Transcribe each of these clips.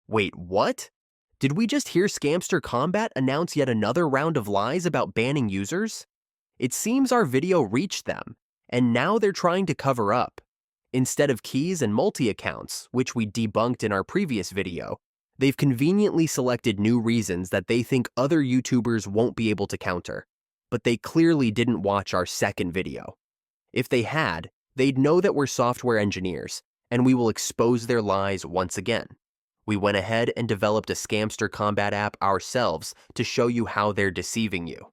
Wait, what? Did we just hear Scamster Kombat announce yet another round of lies about banning users? It seems our video reached them, and now they're trying to cover up. Instead of keys and multi-accounts, which we debunked in our previous video, they've conveniently selected new reasons that they think other YouTubers won't be able to counter. But they clearly didn't watch our second video. If they had, they'd know that we're software engineers, and we will expose their lies once again. We went ahead and developed a Scamster Kombat app ourselves to show you how they're deceiving you.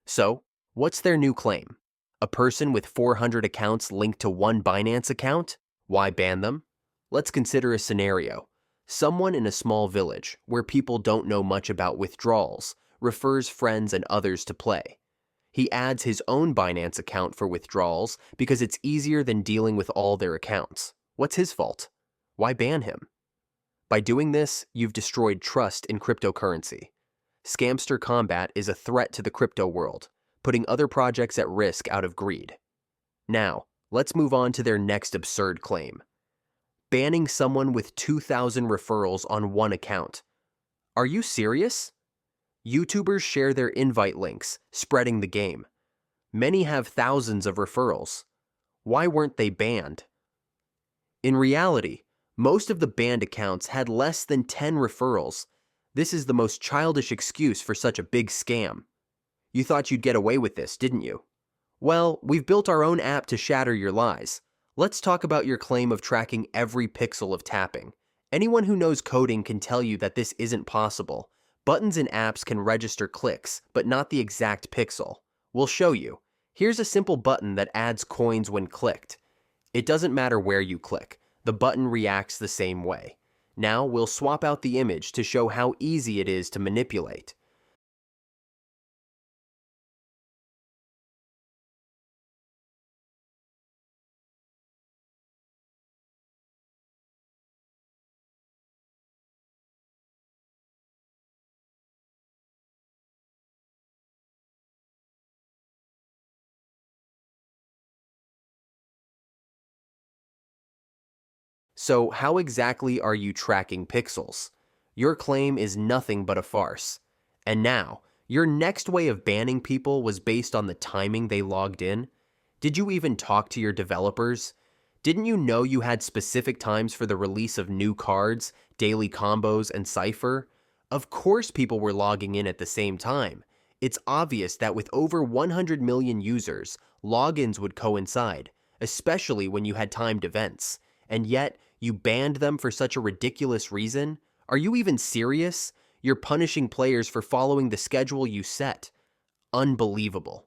So, what's their new claim? A person with 400 accounts linked to one Binance account? Why ban them? Let's consider a scenario. Someone in a small village, where people don't know much about withdrawals, refers friends and others to play. He adds his own Binance account for withdrawals because it's easier than dealing with all their accounts. What's his fault? Why ban him? By doing this, you've destroyed trust in cryptocurrency. Scamster Kombat is a threat to the crypto world, putting other projects at risk out of greed. Now, let's move on to their next absurd claim. Banning someone with 2,000 referrals on one account. Are you serious? YouTubers share their invite links, spreading the game. Many have thousands of referrals. Why weren't they banned? In reality, most of the banned accounts had less than 10 referrals. This is the most childish excuse for such a big scam. You thought you'd get away with this, didn't you? Well, we've built our own app to shatter your lies. Let's talk about your claim of tracking every pixel of tapping. Anyone who knows coding can tell you that this isn't possible. Buttons in apps can register clicks, but not the exact pixel. We'll show you. Here's a simple button that adds coins when clicked. It doesn't matter where you click. The button reacts the same way. Now we'll swap out the image to show how easy it is to manipulate. So how exactly are you tracking pixels? Your claim is nothing but a farce. And now, your next way of banning people was based on the timing they logged in? Did you even talk to your developers? Didn't you know you had specific times for the release of new cards, daily combos, and Cypher? Of course people were logging in at the same time. It's obvious that with over 100 million users, logins would coincide, especially when you had timed events. And yet, you banned them for such a ridiculous reason? Are you even serious? You're punishing players for following the schedule you set. Unbelievable.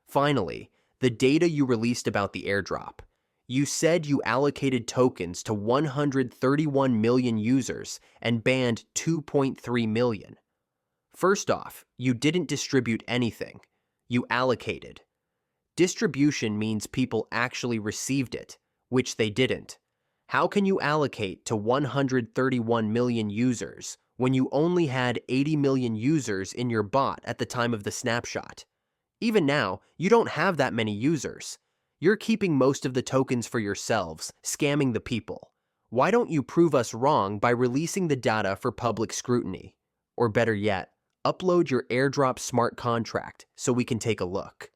Finally, the data you released about the airdrop. You said you allocated tokens to 131 million users and banned 2.3 million. First off, you didn't distribute anything. You allocated. Distribution means people actually received it, which they didn't. How can you allocate to 131 million users when you only had 80 million users in your bot at the time of the snapshot? Even now, you don't have that many users. You're keeping most of the tokens for yourselves, scamming the people. Why don't you prove us wrong by releasing the data for public scrutiny? Or better yet, upload your airdrop smart contract so we can take a look.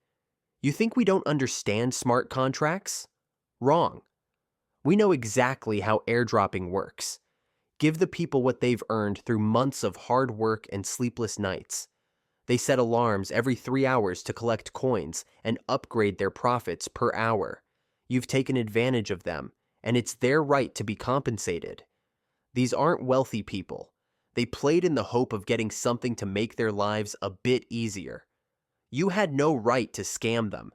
You think we don't understand smart contracts? Wrong. We know exactly how airdropping works. Give the people what they've earned through months of hard work and sleepless nights. They set alarms every 3 hours to collect coins and upgrade their profits per hour. You've taken advantage of them, and it's their right to be compensated. These aren't wealthy people. They played in the hope of getting something to make their lives a bit easier. You had no right to scam them.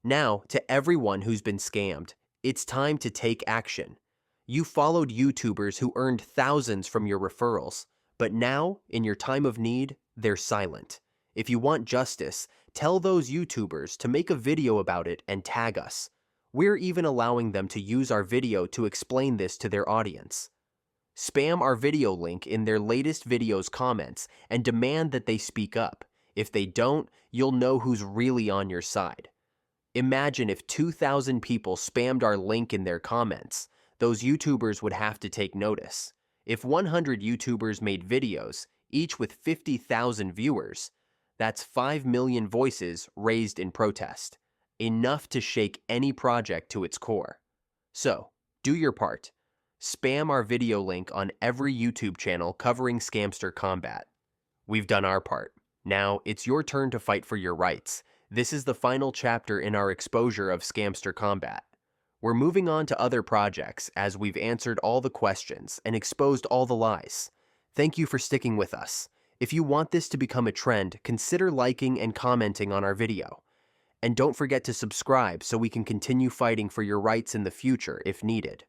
Now, to everyone who's been scammed, it's time to take action. You followed YouTubers who earned thousands from your referrals, but now, in your time of need, they're silent. If you want justice, tell those YouTubers to make a video about it and tag us. We're even allowing them to use our video to explain this to their audience. Spam our video link in their latest video's comments and demand that they speak up. If they don't, you'll know who's really on your side. Imagine if 2,000 people spammed our link in their comments. Those YouTubers would have to take notice. If 100 YouTubers made videos, each with 50,000 viewers, that's 5 million voices raised in protest, enough to shake any project to its core. So, do your part. Spam our video link on every YouTube channel covering Scamster Kombat. We've done our part. Now, it's your turn to fight for your rights. This is the final chapter in our exposure of Scamster Kombat. We're moving on to other projects as we've answered all the questions and exposed all the lies. Thank you for sticking with us. If you want this to become a trend, consider liking and commenting on our video. And don't forget to subscribe so we can continue fighting for your rights in the future if needed.